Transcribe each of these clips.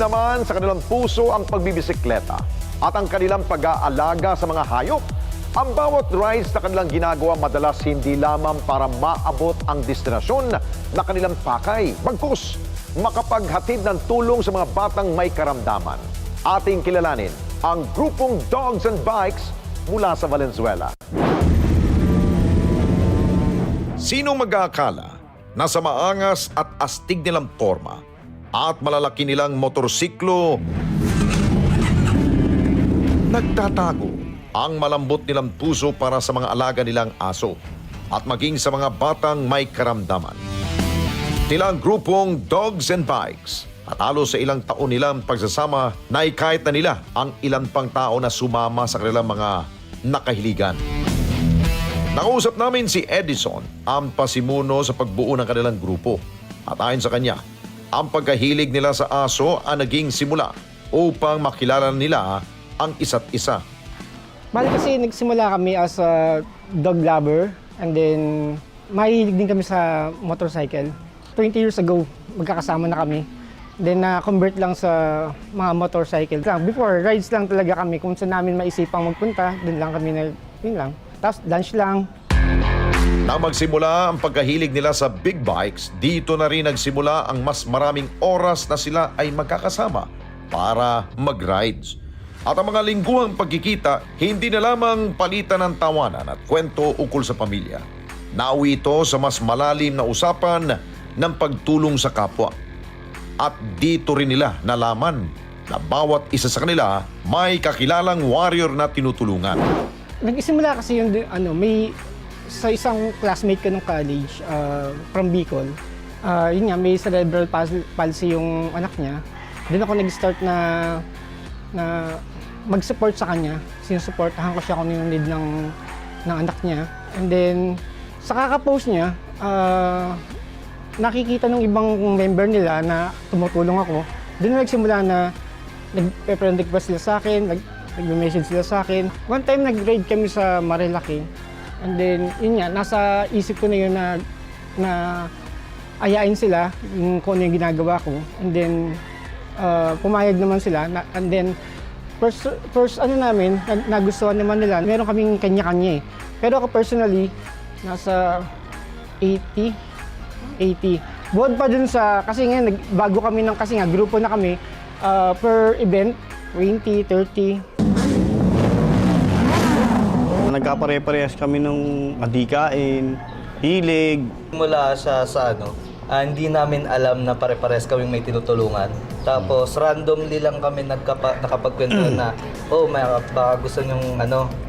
naman sa kanilang puso ang pagbibisikleta at ang kanilang pag-aalaga sa mga hayop. Ang bawat rides na kanilang ginagawa madalas hindi lamang para maabot ang destinasyon na kanilang pakay, bagkus makapaghatid ng tulong sa mga batang may karamdaman. Ating kilalanin ang grupong Dogs and Bikes mula sa Valenzuela. Sino mag-aakala na sa maangas at astig nilang forma at malalaki nilang motorsiklo, nagtatago ang malambot nilang puso para sa mga alaga nilang aso at maging sa mga batang may karamdaman. Tila ang grupong Dogs and Bikes at halos sa ilang taon nilang pagsasama na kahit na nila ang ilan pang tao na sumama sa kanilang mga nakahiligan. Nakausap namin si Edison, ang pasimuno sa pagbuo ng kanilang grupo. At ayon sa kanya, ang pagkahilig nila sa aso ang naging simula upang makilala nila ang isa't isa. Bali kasi nagsimula kami as a dog lover and then mahilig din kami sa motorcycle. 20 years ago, magkakasama na kami. Then na-convert lang sa mga motorcycle. Before, rides lang talaga kami. Kung saan namin maisipang magpunta, doon lang kami yun lang. Tapos lunch lang. Nang magsimula ang pagkahilig nila sa big bikes, dito na rin nagsimula ang mas maraming oras na sila ay magkakasama para mag-rides. At ang mga lingguhang pagkikita, hindi na lamang palitan ng tawanan at kwento ukol sa pamilya. Nauwi ito sa mas malalim na usapan ng pagtulong sa kapwa. At dito rin nila nalaman na bawat isa sa kanila may kakilalang warrior na tinutulungan. Nagsimula kasi yung may sa isang classmate ko nung college from Bicol. Yun nga, may cerebral palsy yung anak niya. Doon ako nag-start na mag-support sa kanya. Sinusuportahan ko siya kung yung need ng anak niya. And then, sa kaka-post niya, nakikita ng ibang member nila na tumutulong ako. Doon na nagsimula na nag-friend request sila sa akin, nag-message sila sa akin. One time nag-raid kami sa Marilaki. And then, yun nga, nasa isip ko na yun na ayain sila kung ano yung ginagawa ko. And then, pumayag naman sila. And then, first namin, nagustuhan naman nila. Meron kaming kanya-kanya eh. Pero ako personally, nasa 80. Buwan pa dun sa, kasi nga, bago kami kasi nga, grupo na kami, per event, 20, 30. Nagkapare-parehas kami nung adikain, hilig. Mula siya sa hindi namin alam na pare-pares kaming may tinutulungan. Tapos randomly lang kami nakapagkwento na, baka gusto nyong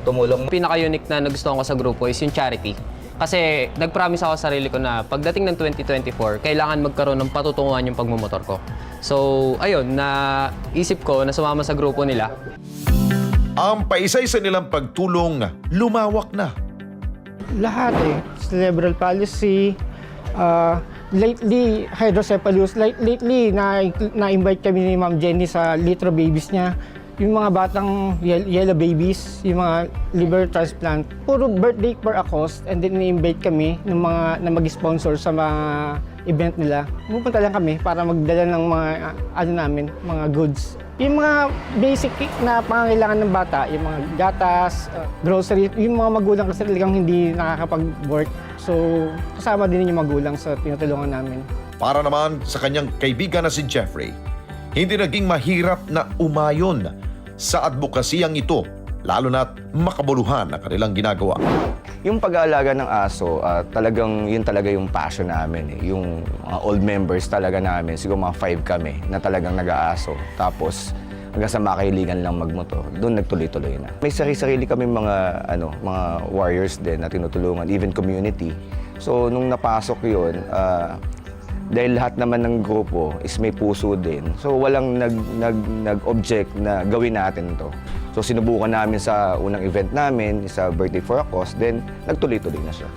tumulong. Pinaka-unique na nagustuhan ko sa grupo is yung charity. Kasi nag-promise ako sa sarili ko na pagdating ng 2024, kailangan magkaroon ng patutunguhan yung pagmumotor ko. So, ayun, naisip ko na sumama sa grupo nila. Ang paisa-isa nilang pagtulong lumawak na. Lahat eh. Cerebral palsy, lately, hydrocephalus. Lately, na-invite kami ni Ma'am Jenny sa litro babies niya. Yung mga batang yellow babies, yung mga liver transplant. Puro birthday per a cost, and then ni-invite kami ng mga na mag-sponsor sa mga event nila. Pupunta lang kami para magdala ng mga mga goods. Yung mga basic na pangangailangan ng bata, yung mga gatas, grocery, yung mga magulang kasi talagang hindi nakakapag-work. So, kasama din yung magulang sa tinutulungan namin. Para naman sa kanyang kaibigan na si Jeffrey, hindi naging mahirap na umayon sa advokasiyang ito, lalo na't makabuluhan ang kanilang ginagawa. Yung pag-aalaga ng aso, yun talaga yung passion namin. Yung old members talaga namin, siguro mga 5 kami na talagang nag-aaso. Tapos hanggang sa makahiligan lang magmotor, doon nagtuloy-tuloy na. May sarili-sarili kami mga warriors din na tinutulungan, even community. So nung napasok yun, dahil lahat naman ng grupo is may puso din. So walang nag-object na gawin natin to. So sinubukan namin sa unang event namin, sa birthday for a cause, then nagtuloy-tuloy na siya.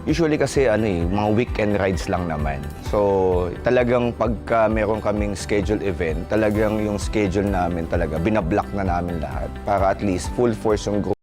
Usually kasi mga weekend rides lang naman. So talagang pagka meron kaming schedule event, talagang yung schedule namin talaga, binablock na namin lahat para at least full force yung group.